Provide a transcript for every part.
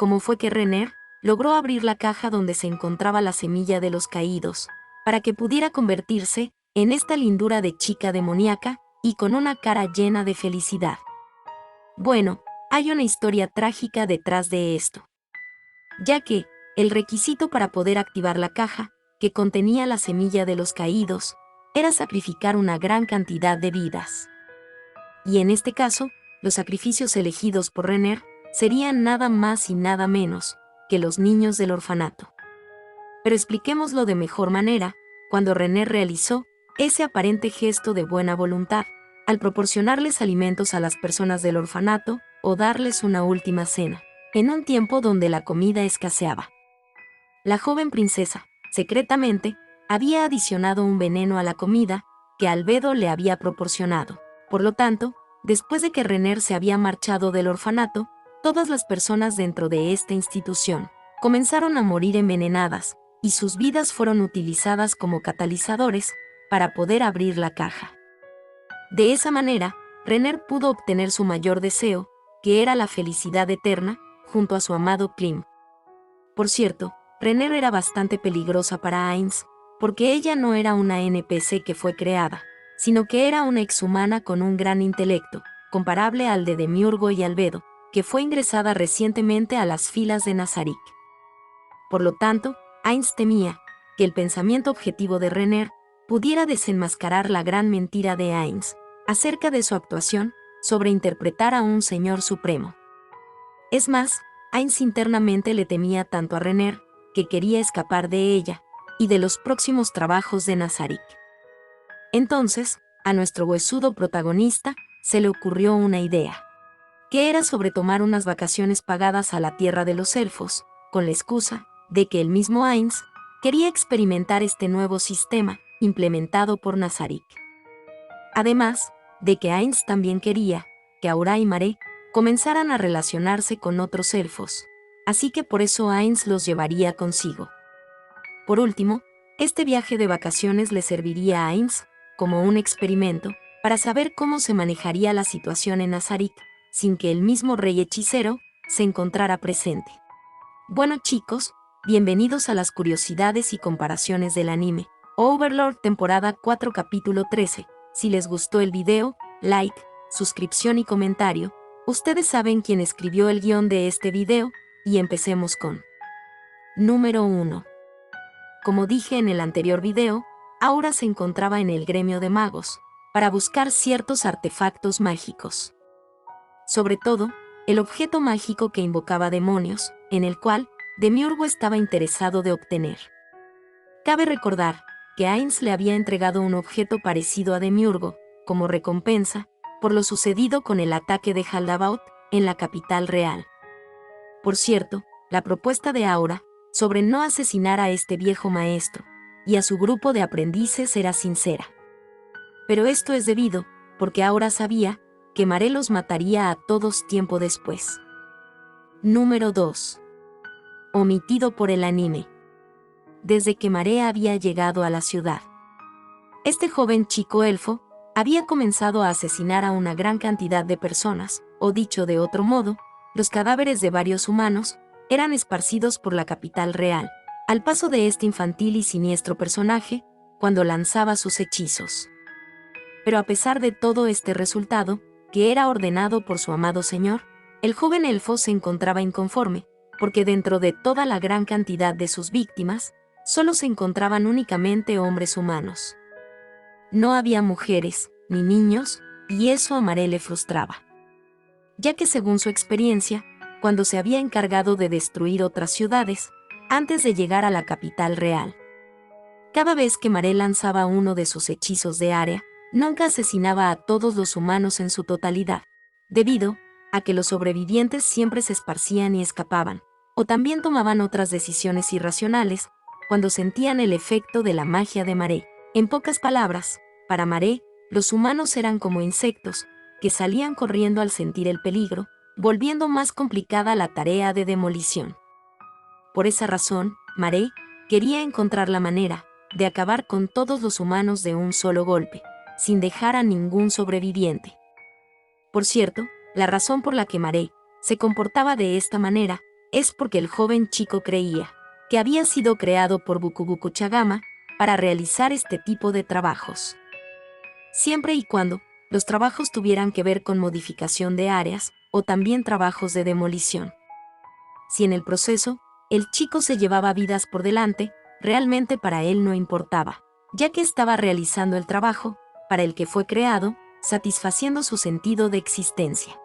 cómo fue que Renner logró abrir la caja donde se encontraba la semilla de los caídos, para que pudiera convertirse en esta lindura de chica demoníaca y con una cara llena de felicidad. Bueno, hay una historia trágica detrás de esto, ya que el requisito para poder activar la caja, que contenía la semilla de los caídos, era sacrificar una gran cantidad de vidas. Y en este caso, los sacrificios elegidos por Renner serían nada más y nada menos que los niños del orfanato. Pero expliquémoslo de mejor manera, cuando Renner realizó ese aparente gesto de buena voluntad, al proporcionarles alimentos a las personas del orfanato o darles una última cena, en un tiempo donde la comida escaseaba. La joven princesa, secretamente, había adicionado un veneno a la comida que Albedo le había proporcionado. Por lo tanto, después de que Renner se había marchado del orfanato, todas las personas dentro de esta institución comenzaron a morir envenenadas, y sus vidas fueron utilizadas como catalizadores para poder abrir la caja. De esa manera, Renner pudo obtener su mayor deseo, que era la felicidad eterna, junto a su amado Klim. Por cierto, Renner era bastante peligrosa para Ainz, porque ella no era una NPC que fue creada, sino que era una exhumana con un gran intelecto, comparable al de Demiurgo y Albedo, que fue ingresada recientemente a las filas de Nazarick. Por lo tanto, Ainz temía que el pensamiento objetivo de Renner pudiera desenmascarar la gran mentira de Ainz acerca de su actuación sobre interpretar a un señor supremo. Es más, Ainz internamente le temía tanto a Renner, que quería escapar de ella, y de los próximos trabajos de Nazarick. Entonces, a nuestro huesudo protagonista se le ocurrió una idea, que era sobre tomar unas vacaciones pagadas a la tierra de los elfos, con la excusa de que el mismo Ainz quería experimentar este nuevo sistema implementado por Nazarick. Además de que Ainz también quería que Aura y Mare comenzaran a relacionarse con otros elfos, así que por eso Ainz los llevaría consigo. Por último, este viaje de vacaciones le serviría a Ainz como un experimento para saber cómo se manejaría la situación en Nazarick sin que el mismo rey hechicero se encontrara presente. Bueno chicos, bienvenidos a las curiosidades y comparaciones del anime Overlord temporada 4 capítulo 13. Si les gustó el video, like, suscripción y comentario. Ustedes saben quién escribió el guión de este video, y empecemos con Número 1. Como dije en el anterior video, Aura se encontraba en el gremio de magos, para buscar ciertos artefactos mágicos. Sobre todo, el objeto mágico que invocaba demonios, en el cual Demiurgo estaba interesado de obtener. Cabe recordar que Ainz le había entregado un objeto parecido a Demiurgo, como recompensa, por lo sucedido con el ataque de Haldabaoth en la capital real. Por cierto, la propuesta de Aura sobre no asesinar a este viejo maestro y a su grupo de aprendices era sincera. Pero esto es debido porque Aura sabía que Mare los mataría a todos tiempo después. Número 2. Omitido por el anime. Desde que Mare había llegado a la ciudad, este joven chico elfo había comenzado a asesinar a una gran cantidad de personas, o dicho de otro modo, los cadáveres de varios humanos eran esparcidos por la capital real, al paso de este infantil y siniestro personaje, cuando lanzaba sus hechizos. Pero a pesar de todo este resultado, que era ordenado por su amado señor, el joven elfo se encontraba inconforme, porque dentro de toda la gran cantidad de sus víctimas, solo se encontraban únicamente hombres humanos. No había mujeres, ni niños, y eso a Mare le frustraba. Ya que según su experiencia, cuando se había encargado de destruir otras ciudades, antes de llegar a la capital real, cada vez que Mare lanzaba uno de sus hechizos de área, nunca asesinaba a todos los humanos en su totalidad, debido a que los sobrevivientes siempre se esparcían y escapaban, o también tomaban otras decisiones irracionales, cuando sentían el efecto de la magia de Mare. En pocas palabras, para Mare, los humanos eran como insectos, que salían corriendo al sentir el peligro, volviendo más complicada la tarea de demolición. Por esa razón, Mare quería encontrar la manera de acabar con todos los humanos de un solo golpe, sin dejar a ningún sobreviviente. Por cierto, la razón por la que Mare se comportaba de esta manera es porque el joven chico creía que había sido creado por Bukubuku Chagama para realizar este tipo de trabajos. Siempre y cuando los trabajos tuvieran que ver con modificación de áreas o también trabajos de demolición. Si en el proceso el chico se llevaba vidas por delante, realmente para él no importaba, ya que estaba realizando el trabajo para el que fue creado, satisfaciendo su sentido de existencia,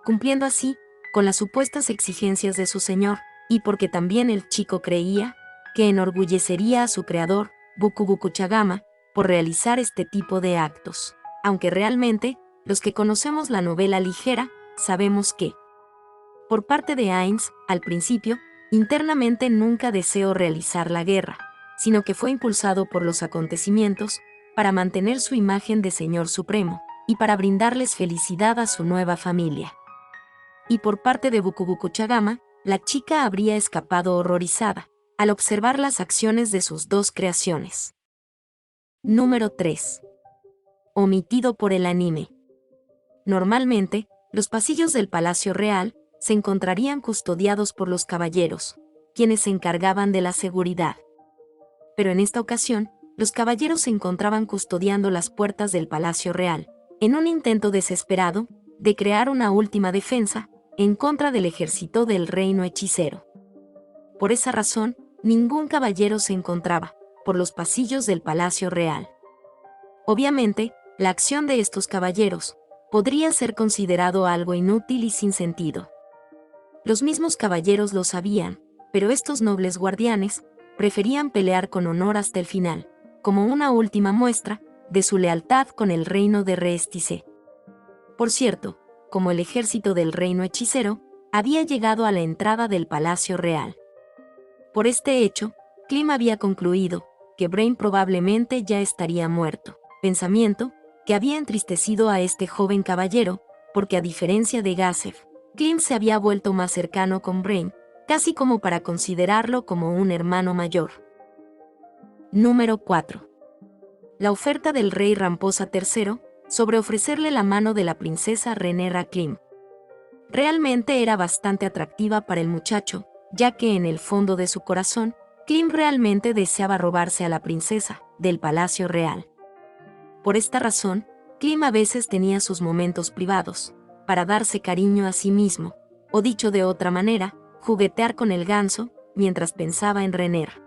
cumpliendo así con las supuestas exigencias de su señor, y porque también el chico creía que enorgullecería a su creador, Bukubuku Chagama, por realizar este tipo de actos. Aunque realmente, los que conocemos la novela ligera, sabemos que, por parte de Ainz, al principio, internamente nunca deseó realizar la guerra, sino que fue impulsado por los acontecimientos para mantener su imagen de Señor Supremo y para brindarles felicidad a su nueva familia. Y por parte de Bukubuku Chagama, la chica habría escapado horrorizada al observar las acciones de sus dos creaciones. Número 3. Omitido por el anime. Normalmente, los pasillos del Palacio Real se encontrarían custodiados por los caballeros, quienes se encargaban de la seguridad. Pero en esta ocasión, los caballeros se encontraban custodiando las puertas del Palacio Real, en un intento desesperado de crear una última defensa en contra del ejército del reino hechicero. Por esa razón, ningún caballero se encontraba por los pasillos del Palacio Real. Obviamente, la acción de estos caballeros podría ser considerado algo inútil y sin sentido. Los mismos caballeros lo sabían, pero estos nobles guardianes preferían pelear con honor hasta el final, como una última muestra de su lealtad con el reino de Reestice. Por cierto, como el ejército del reino hechicero había llegado a la entrada del Palacio Real. Por este hecho, Klim había concluido que Brain probablemente ya estaría muerto, pensamiento que había entristecido a este joven caballero, porque a diferencia de Gazef, Klim se había vuelto más cercano con Brain, casi como para considerarlo como un hermano mayor. Número 4. La oferta del rey Ramposa III sobre ofrecerle la mano de la princesa Renner a Klim. Realmente era bastante atractiva para el muchacho, ya que en el fondo de su corazón, Klim realmente deseaba robarse a la princesa del Palacio Real. Por esta razón, Klim a veces tenía sus momentos privados, para darse cariño a sí mismo, o dicho de otra manera, juguetear con el ganso, mientras pensaba en Renner.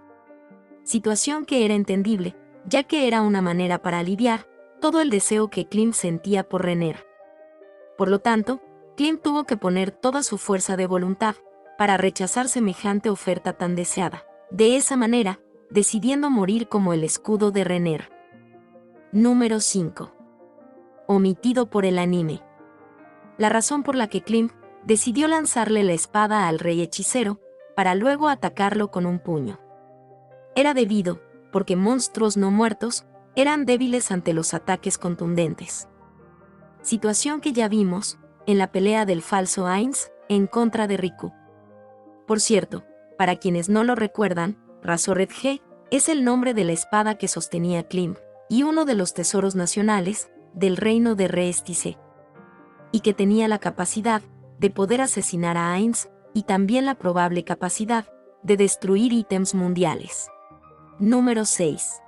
Situación que era entendible, ya que era una manera para aliviar todo el deseo que Klim sentía por Renner. Por lo tanto, Klim tuvo que poner toda su fuerza de voluntad para rechazar semejante oferta tan deseada, de esa manera, decidiendo morir como el escudo de Renner. Número 5. Omitido por el anime. La razón por la que Klim decidió lanzarle la espada al rey hechicero, para luego atacarlo con un puño. Era debido, porque monstruos no muertos eran débiles ante los ataques contundentes. Situación que ya vimos en la pelea del falso Ainz en contra de Riku. Por cierto, para quienes no lo recuerdan, Razored G es el nombre de la espada que sostenía Klim, y uno de los tesoros nacionales del reino de Reestice, y que tenía la capacidad de poder asesinar a Ainz, y también la probable capacidad de destruir ítems mundiales. Número 6.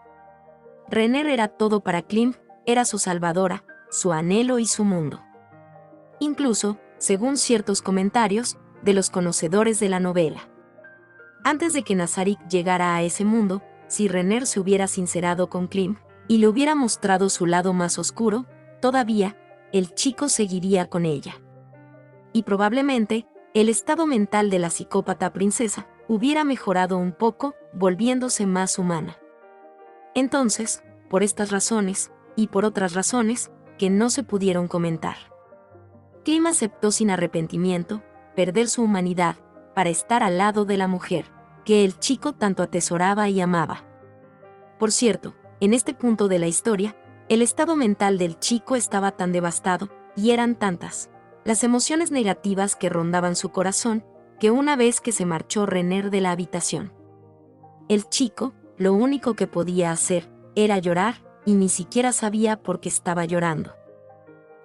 Renner era todo para Klim, era su salvadora, su anhelo y su mundo. Incluso, según ciertos comentarios de los conocedores de la novela. Antes de que Nazarik llegara a ese mundo, si Renner se hubiera sincerado con Klim y le hubiera mostrado su lado más oscuro, todavía, el chico seguiría con ella. Y probablemente, el estado mental de la psicópata princesa hubiera mejorado un poco, volviéndose más humana. Entonces, por estas razones, y por otras razones, que no se pudieron comentar, Klim aceptó sin arrepentimiento perder su humanidad para estar al lado de la mujer que el chico tanto atesoraba y amaba. Por cierto, en este punto de la historia, el estado mental del chico estaba tan devastado, y eran tantas las emociones negativas que rondaban su corazón, que una vez que se marchó Renner de la habitación, el chico, lo único que podía hacer era llorar, y ni siquiera sabía por qué estaba llorando.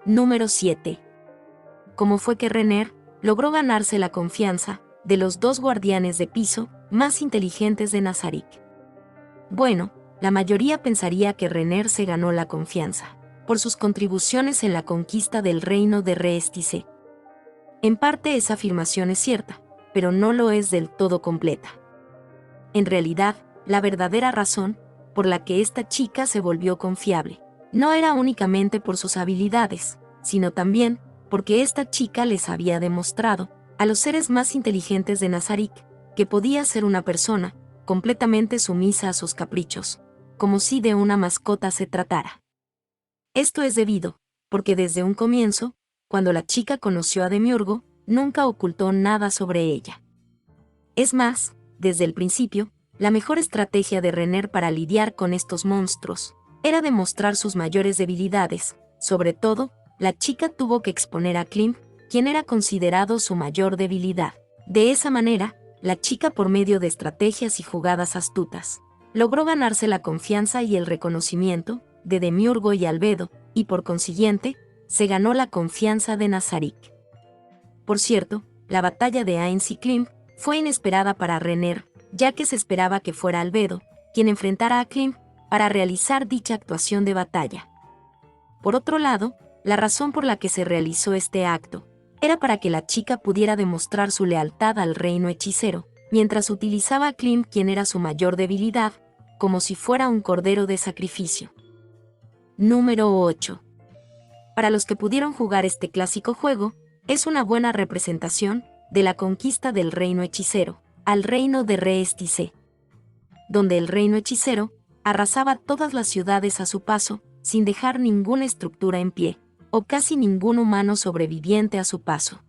Número 7. ¿Cómo fue que Renner logró ganarse la confianza de los 2 guardianes de piso más inteligentes de Nazarick. Bueno, la mayoría pensaría que Renner se ganó la confianza por sus contribuciones en la conquista del reino de Reestice. En parte esa afirmación es cierta, pero no lo es del todo completa. En realidad, la verdadera razón por la que esta chica se volvió confiable no era únicamente por sus habilidades, sino también porque esta chica les había demostrado a los seres más inteligentes de Nazarick que podía ser una persona completamente sumisa a sus caprichos, como si de una mascota se tratara. Esto es debido, porque desde un comienzo, cuando la chica conoció a Demiurgo, nunca ocultó nada sobre ella. Es más, desde el principio, la mejor estrategia de Renner para lidiar con estos monstruos era demostrar sus mayores debilidades. Sobre todo, la chica tuvo que exponer a Klim, quien era considerado su mayor debilidad. De esa manera, la chica, por medio de estrategias y jugadas astutas, logró ganarse la confianza y el reconocimiento de Demiurgo y Albedo, y por consiguiente, se ganó la confianza de Nazarick. Por cierto, la batalla de Ainz y Klim fue inesperada para Renner, ya que se esperaba que fuera Albedo quien enfrentara a Klim para realizar dicha actuación de batalla. Por otro lado, la razón por la que se realizó este acto era para que la chica pudiera demostrar su lealtad al reino hechicero, mientras utilizaba a Klim, quien era su mayor debilidad, como si fuera un cordero de sacrificio. Número 8. Para los que pudieron jugar este clásico juego, es una buena representación de la conquista del reino hechicero, al reino de Reestice, donde el reino hechicero arrasaba todas las ciudades a su paso, sin dejar ninguna estructura en pie, o casi ningún humano sobreviviente a su paso.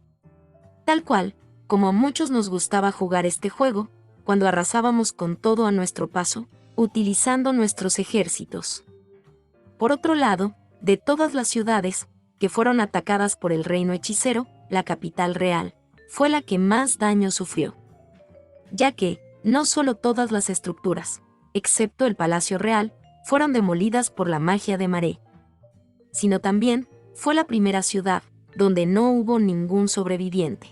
Tal cual, como a muchos nos gustaba jugar este juego, cuando arrasábamos con todo a nuestro paso, utilizando nuestros ejércitos. Por otro lado, de todas las ciudades que fueron atacadas por el reino hechicero, la capital real fue la que más daño sufrió, ya que no solo todas las estructuras, excepto el Palacio Real, fueron demolidas por la magia de Maré, sino también fue la primera ciudad donde no hubo ningún sobreviviente.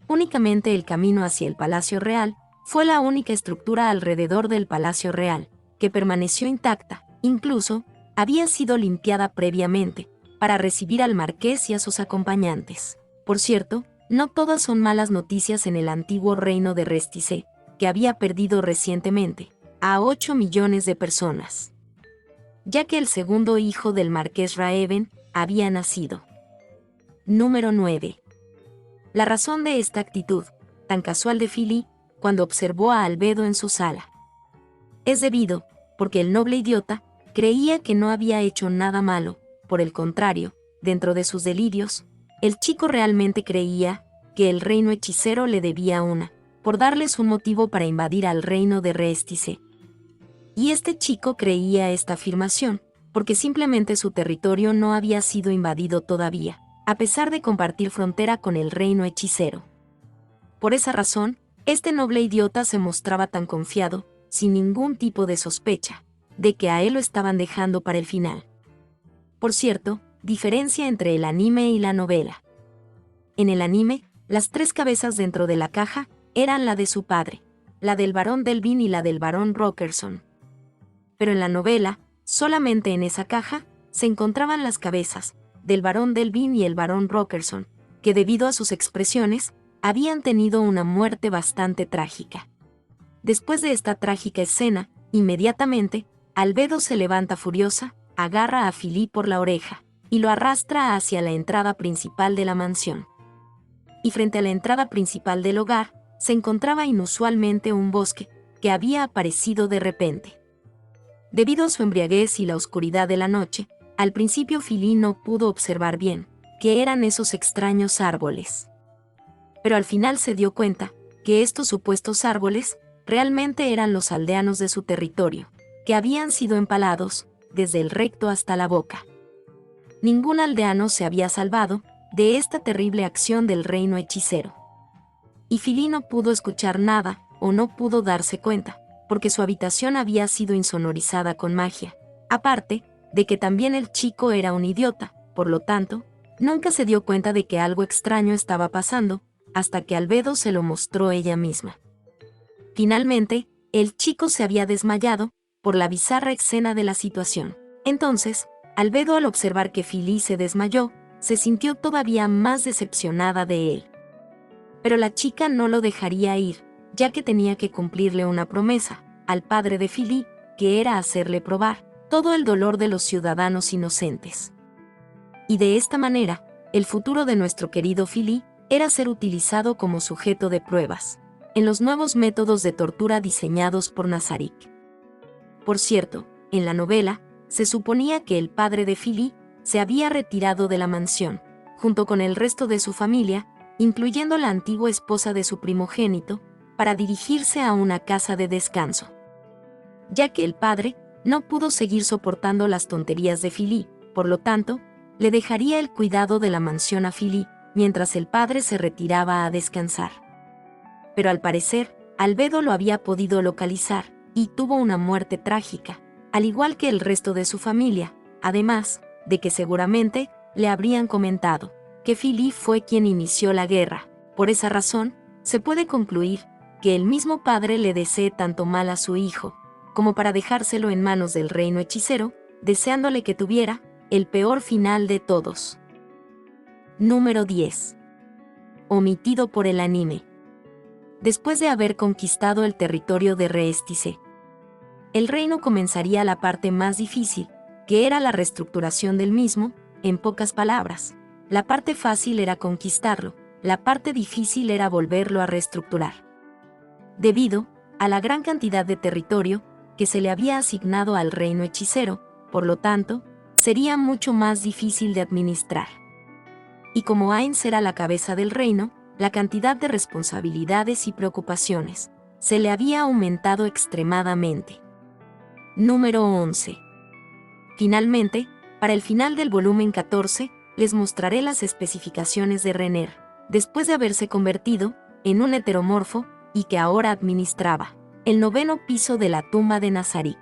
Únicamente el camino hacia el Palacio Real fue la única estructura alrededor del Palacio Real que permaneció intacta, incluso había sido limpiada previamente para recibir al marqués y a sus acompañantes. Por cierto, no todas son malas noticias en el antiguo reino de Reestice, que había perdido recientemente a 8 millones de personas, ya que el segundo hijo del marqués Raeven había nacido. Número 9. La razón de esta actitud, tan casual de Philly, cuando observó a Albedo en su sala, es debido, porque el noble idiota creía que no había hecho nada malo. Por el contrario, dentro de sus delirios, el chico realmente creía que el reino hechicero le debía una, por darles un motivo para invadir al reino de Reestice. Y este chico creía esta afirmación, porque simplemente su territorio no había sido invadido todavía, a pesar de compartir frontera con el reino hechicero. Por esa razón, este noble idiota se mostraba tan confiado, sin ningún tipo de sospecha, de que a él lo estaban dejando para el final. Por cierto, diferencia entre el anime y la novela. En el anime, las 3 cabezas dentro de la caja eran la de su padre, la del barón Delvin y la del barón Rockerson. Pero en la novela, solamente en esa caja, se encontraban las cabezas del barón Delvin y el barón Rockerson, que debido a sus expresiones, habían tenido una muerte bastante trágica. Después de esta trágica escena, inmediatamente, Albedo se levanta furiosa, agarra a Philly por la oreja, y lo arrastra hacia la entrada principal de la mansión. Y frente a la entrada principal del hogar, se encontraba inusualmente un bosque, que había aparecido de repente. Debido a su embriaguez y la oscuridad de la noche, al principio Philly no pudo observar bien qué eran esos extraños árboles. Pero al final se dio cuenta que estos supuestos árboles realmente eran los aldeanos de su territorio, que habían sido empalados desde el recto hasta la boca. Ningún aldeano se había salvado de esta terrible acción del reino hechicero. Y Philly no pudo escuchar nada, o no pudo darse cuenta, porque su habitación había sido insonorizada con magia. Aparte de que también el chico era un idiota, por lo tanto, nunca se dio cuenta de que algo extraño estaba pasando hasta que Albedo se lo mostró ella misma. Finalmente, el chico se había desmayado por la bizarra escena de la situación. Entonces, Albedo, al observar que Philly se desmayó, se sintió todavía más decepcionada de él. Pero la chica no lo dejaría ir, ya que tenía que cumplirle una promesa al padre de Philly, que era hacerle probar todo el dolor de los ciudadanos inocentes. Y de esta manera, el futuro de nuestro querido Philly era ser utilizado como sujeto de pruebas en los nuevos métodos de tortura diseñados por Nazarik. Por cierto, en la novela, se suponía que el padre de Philly se había retirado de la mansión, junto con el resto de su familia, incluyendo la antigua esposa de su primogénito, para dirigirse a una casa de descanso. Ya que el padre no pudo seguir soportando las tonterías de Philly, por lo tanto, le dejaría el cuidado de la mansión a Philly, mientras el padre se retiraba a descansar. Pero al parecer, Albedo lo había podido localizar, y tuvo una muerte trágica, al igual que el resto de su familia, además de que seguramente le habrían comentado que Philly fue quien inició la guerra. Por esa razón, se puede concluir que el mismo padre le desee tanto mal a su hijo, como para dejárselo en manos del reino hechicero, deseándole que tuviera el peor final de todos. Número 10. Omitido por el anime. Después de haber conquistado el territorio de Reestice, el reino comenzaría la parte más difícil, que era la reestructuración del mismo. En pocas palabras, la parte fácil era conquistarlo, la parte difícil era volverlo a reestructurar. Debido a la gran cantidad de territorio que se le había asignado al reino hechicero, por lo tanto, sería mucho más difícil de administrar. Y como Ainz era la cabeza del reino, la cantidad de responsabilidades y preocupaciones se le había aumentado extremadamente. Número 11. Finalmente, para el final del volumen 14, les mostraré las especificaciones de Renner, después de haberse convertido en un heteromorfo y que ahora administraba el 9º piso de la tumba de Nazarik.